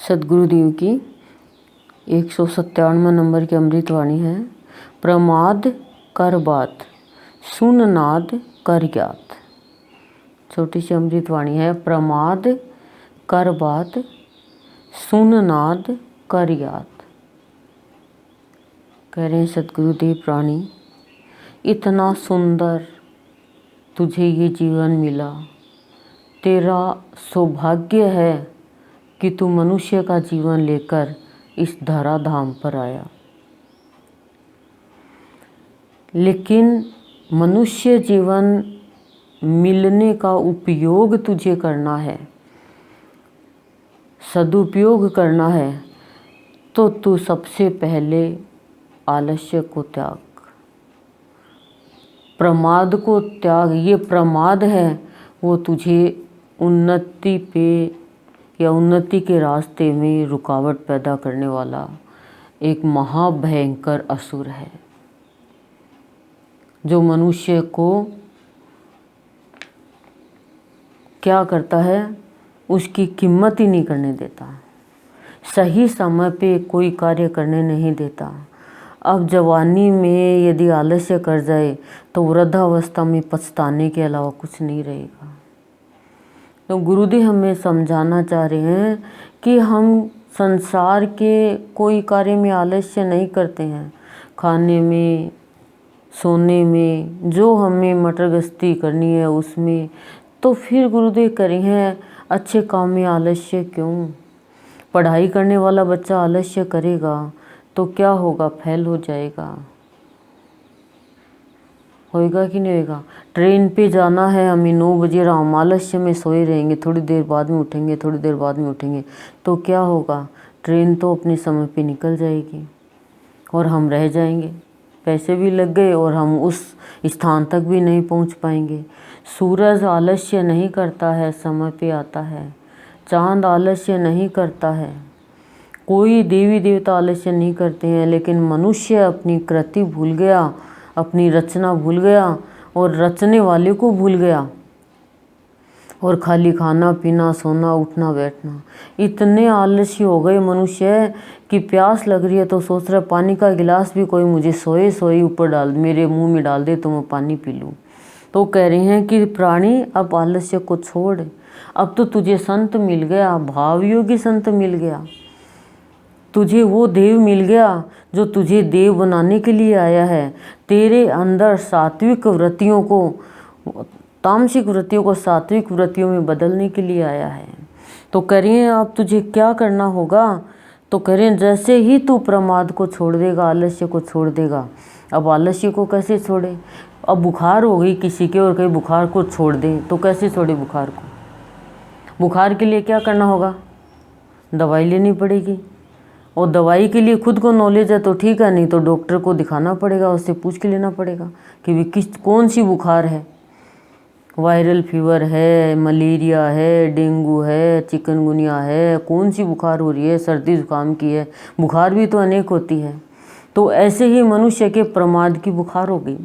सदगुरुदेव की 197 नंबर की अमृतवाणी है। प्रमाद कर बात, सुन नाद कर ज्ञात। छोटी सी अमृतवाणी है। प्रमाद कर बात, सुन नाद कर ज्ञात। कह रहे हैं सदगुरुदेव प्राणी, इतना सुंदर तुझे ये जीवन मिला, तेरा सौभाग्य है कि तू मनुष्य का जीवन लेकर इस धरा धाम पर आया। लेकिन मनुष्य जीवन मिलने का उपयोग तुझे करना है, सदुपयोग करना है, तो तू सबसे पहले आलस्य को त्याग, प्रमाद को त्याग। ये प्रमाद है वो तुझे उन्नति पे या उन्नति के रास्ते में रुकावट पैदा करने वाला एक महाभयंकर असुर है, जो मनुष्य को क्या करता है, उसकी कीमत ही नहीं करने देता, सही समय पे कोई कार्य करने नहीं देता। अब जवानी में यदि आलस्य कर जाए तो वृद्धावस्था में पछताने के अलावा कुछ नहीं रहेगा। तो गुरुदेव हमें समझाना चाह रहे हैं कि हम संसार के कोई कार्य में आलस्य नहीं करते हैं। खाने में, सोने में, जो हमें मटर गश्ती करनी है उसमें, तो फिर गुरुदेव कह रहे हैं अच्छे काम में आलस्य क्यों। पढ़ाई करने वाला बच्चा आलस्य करेगा तो क्या होगा, फेल हो जाएगा। होएगा कि नहीं होएगा। ट्रेन पे जाना है हमें 9 बजे, हम आलस्य में सोए रहेंगे, थोड़ी देर बाद में उठेंगे, थोड़ी देर बाद में उठेंगे, तो क्या होगा, ट्रेन तो अपने समय पे निकल जाएगी और हम रह जाएंगे। पैसे भी लग गए और हम उस स्थान तक भी नहीं पहुंच पाएंगे। सूरज आलस्य नहीं करता है, समय पे आता है। चांद आलस्य नहीं करता है, कोई देवी देवता आलस्य नहीं करते हैं। लेकिन मनुष्य अपनी कृति भूल गया, अपनी रचना भूल गया और रचने वाले को भूल गया, और खाली खाना पीना, सोना, उठना, बैठना। इतने आलसी हो गए मनुष्य कि प्यास लग रही है तो सोच रहा पानी का गिलास भी कोई मुझे सोए सोए ऊपर डाल, मेरे मुंह में डाल दे तो मैं पानी पी लूँ। तो कह रहे हैं कि प्राणी अब आलस्य को छोड़, अब तो तुझे संत मिल गया, भावयोगी संत मिल गया, तुझे वो देव मिल गया जो तुझे देव बनाने के लिए आया है। तेरे अंदर सात्विक वृत्तियों को, तामसिक वृत्तियों को सात्विक वृत्तियों में बदलने के लिए आया है। तो कह रही हैं अब तुझे क्या करना होगा। तो कह रहे हैं जैसे ही तू प्रमाद को छोड़ देगा, आलस्य को छोड़ देगा। अब आलस्य को कैसे छोड़े। अब बुखार हो गई किसी के और कहीं बुखार को छोड़ दे तो कैसे छोड़े बुखार को। बुखार के लिए क्या करना होगा, दवाई लेनी पड़ेगी, और दवाई के लिए खुद को नॉलेज है तो ठीक है, नहीं तो डॉक्टर को दिखाना पड़ेगा, उससे पूछ के लेना पड़ेगा कि भी कौन सी बुखार है। वायरल फीवर है, मलेरिया है, डेंगू है, चिकनगुनिया है, कौन सी बुखार हो रही है, सर्दी जुकाम की है। बुखार भी तो अनेक होती है। तो ऐसे ही मनुष्य के प्रमाद की बुखार हो गई।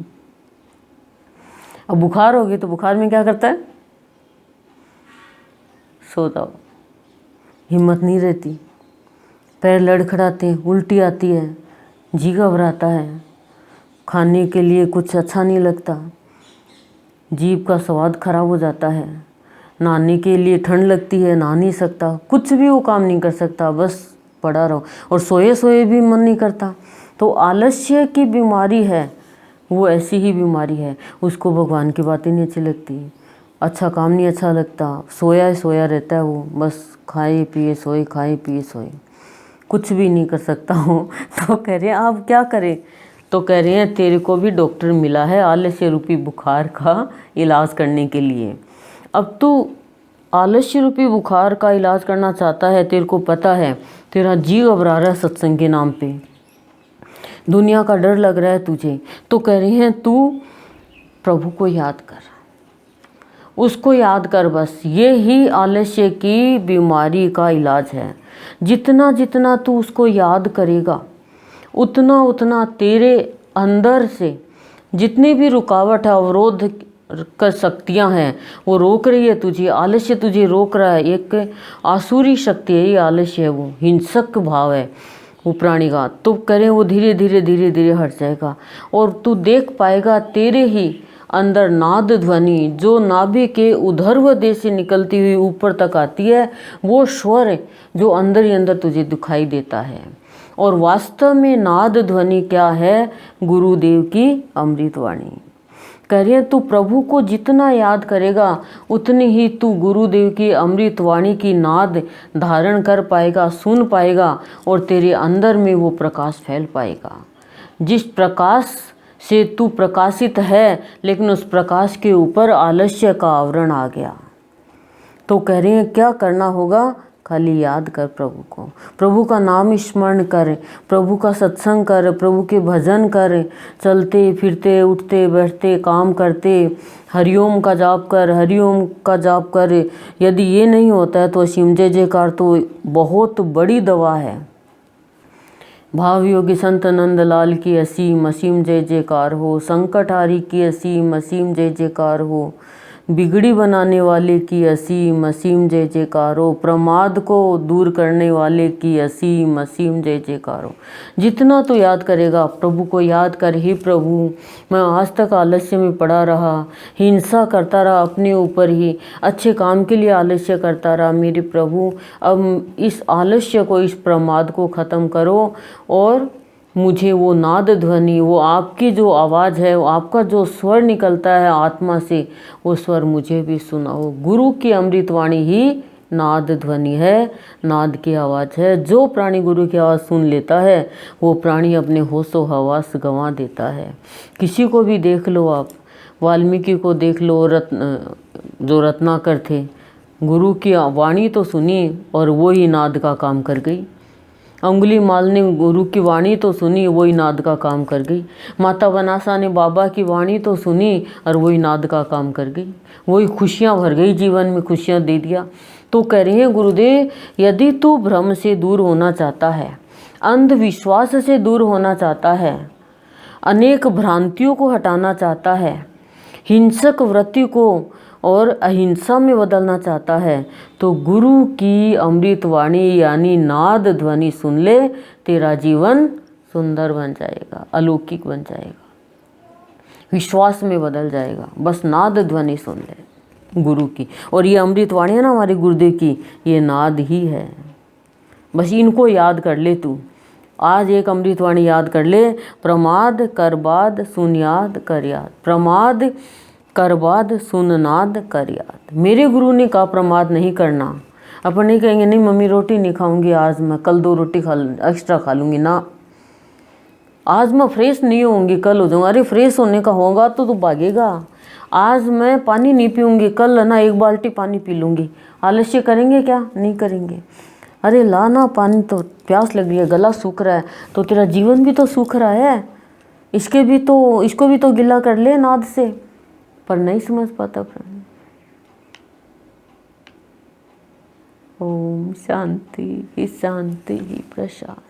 अब बुखार हो गई तो बुखार में क्या करता है, सो जाओ, हिम्मत नहीं रहती, पैर लड़खड़ाते हैं, उल्टी आती है, जी घबराता है, खाने के लिए कुछ अच्छा नहीं लगता, जीभ का स्वाद खराब हो जाता है, नहाने के लिए ठंड लगती है, नहा नहीं सकता, कुछ भी वो काम नहीं कर सकता, बस पड़ा रहो, और सोए सोए भी मन नहीं करता। तो आलस्य की बीमारी है, वो ऐसी ही बीमारी है। उसको भगवान की बातें नहीं अच्छी लगती, अच्छा काम नहीं अच्छा लगता, सोया सोया रहता है वो, बस खाए पिए सोए, खाए पिए सोए, कुछ भी नहीं कर सकता हूँ। तो कह रहे हैं आप क्या करें। तो कह रहे हैं तेरे को भी डॉक्टर मिला है आलस्य रूपी बुखार का इलाज करने के लिए। अब तू आलस्य रूपी बुखार का इलाज करना चाहता है, तेरे को पता है तेरा जी घबरा रहा है सत्संग के नाम पे, दुनिया का डर लग रहा है तुझे। तो कह रहे हैं तू प्रभु को याद कर, उसको याद कर, बस ये ही आलस्य की बीमारी का इलाज है। जितना जितना तू उसको याद करेगा उतना उतना तेरे अंदर से जितनी भी रुकावट है, अवरोध कर शक्तियाँ हैं वो रोक रही है तुझे, आलस्य तुझे रोक रहा है। एक आसुरी शक्ति है ये आलस्य है, वो हिंसक भाव है वो प्राणी का। तो करें वो धीरे धीरे धीरे धीरे हट जाएगा और तू देख पाएगा तेरे ही अंदर नाद ध्वनि जो नाभि के ऊर्ध्व से निकलती हुई ऊपर तक आती है, वो स्वर जो अंदर ही अंदर तुझे दिखाई देता है। और वास्तव में नाद ध्वनि क्या है? गुरुदेव की अमृतवाणी। कह रहे हैं तू प्रभु को जितना याद करेगा उतनी ही तू गुरुदेव की अमृतवाणी की नाद धारण कर पाएगा, सुन पाएगा और तेरे अंदर में वो प्रकाश फैल पाएगा। जिस प्रकाश से तू प्रकाशित है, लेकिन उस प्रकाश के ऊपर आलस्य का आवरण आ गया। तो कह रहे हैं क्या करना होगा? खाली याद कर प्रभु को, प्रभु का नाम स्मरण कर, प्रभु का सत्संग कर, प्रभु के भजन कर, चलते फिरते उठते बैठते काम करते हरिओम का जाप कर, हरिओम का जाप कर। यदि ये नहीं होता है तो असीम जय जयकार तो बहुत बड़ी दवा है। भाव योगी संत नंदलाल की असीम असीम जय जयकार हो, संकटहारी की असीम असीम जय जयकार हो, बिगड़ी बनाने वाले की असीम असीम जय जयकार हो, प्रमाद को दूर करने वाले की असीम असीम जय जयकार हो। जितना तो याद करेगा प्रभु को याद कर, ही प्रभु मैं आज तक आलस्य में पड़ा रहा, हिंसा करता रहा अपने ऊपर ही, अच्छे काम के लिए आलस्य करता रहा। मेरे प्रभु अब इस आलस्य को, इस प्रमाद को ख़त्म करो और मुझे वो नाद ध्वनि, वो आपकी जो आवाज़ है, वो आपका जो स्वर निकलता है आत्मा से, वो स्वर मुझे भी सुनाओ। गुरु की अमृतवाणी ही नाद ध्वनि है, नाद की आवाज़ है। जो प्राणी गुरु की आवाज़ सुन लेता है वो प्राणी अपने होशो हवास गंवा देता है। किसी को भी देख लो आप, वाल्मीकि को देख लो, जो रत्नाकर थे, गुरु की वाणी तो सुनी और वो ही नाद का काम कर गई। अंगुलीमाल ने गुरु की वाणी तो सुनी, वही नाद का काम कर गई। माता बनासा ने बाबा की वाणी तो सुनी और वही नाद का काम कर गई, वही खुशियाँ भर गई, जीवन में खुशियाँ दे दिया। तो कह रहे हैं गुरुदेव, यदि तू भ्रम से दूर होना चाहता है, अंधविश्वास से दूर होना चाहता है, अनेक भ्रांतियों को हटाना चाहता है, हिंसक वृत्ति को और अहिंसा में बदलना चाहता है, तो गुरु की अमृतवाणी यानी नाद ध्वनि सुन ले। तेरा जीवन सुंदर बन जाएगा, अलौकिक बन जाएगा, विश्वास में बदल जाएगा। बस नाद ध्वनि सुन ले गुरु की। और ये अमृतवाणी है ना हमारे गुरुदेव की, ये नाद ही है। बस इनको याद कर ले तू। आज एक अमृतवाणी याद कर ले, प्रमाद कर बाद सुन याद कर याद, प्रमाद कर बाद सुन नाद कर याद। मेरे गुरु ने कहा प्रमाद नहीं करना। अपन नहीं कहेंगे नहीं मम्मी रोटी नहीं खाऊंगी आज मैं, कल 2 रोटी एक्स्ट्रा खा लूँगी ना, आज मैं फ्रेश नहीं होंगी कल हो जाऊँगा। अरे फ्रेश होने का होगा तो तू भागेगा। आज मैं पानी नहीं पीऊँगी, कल है ना 1 बाल्टी पानी पी लूँगी। आलस्य करेंगे क्या? नहीं करेंगे। अरे ला ना पानी, तो प्यास लग रही है, गला सूख रहा है, तो तेरा जीवन भी तो सूख रहा है, इसको भी तो गिला कर ले नाद से। पर नहीं समझ पाता। ओम शांति ही शांति ही प्रशांति।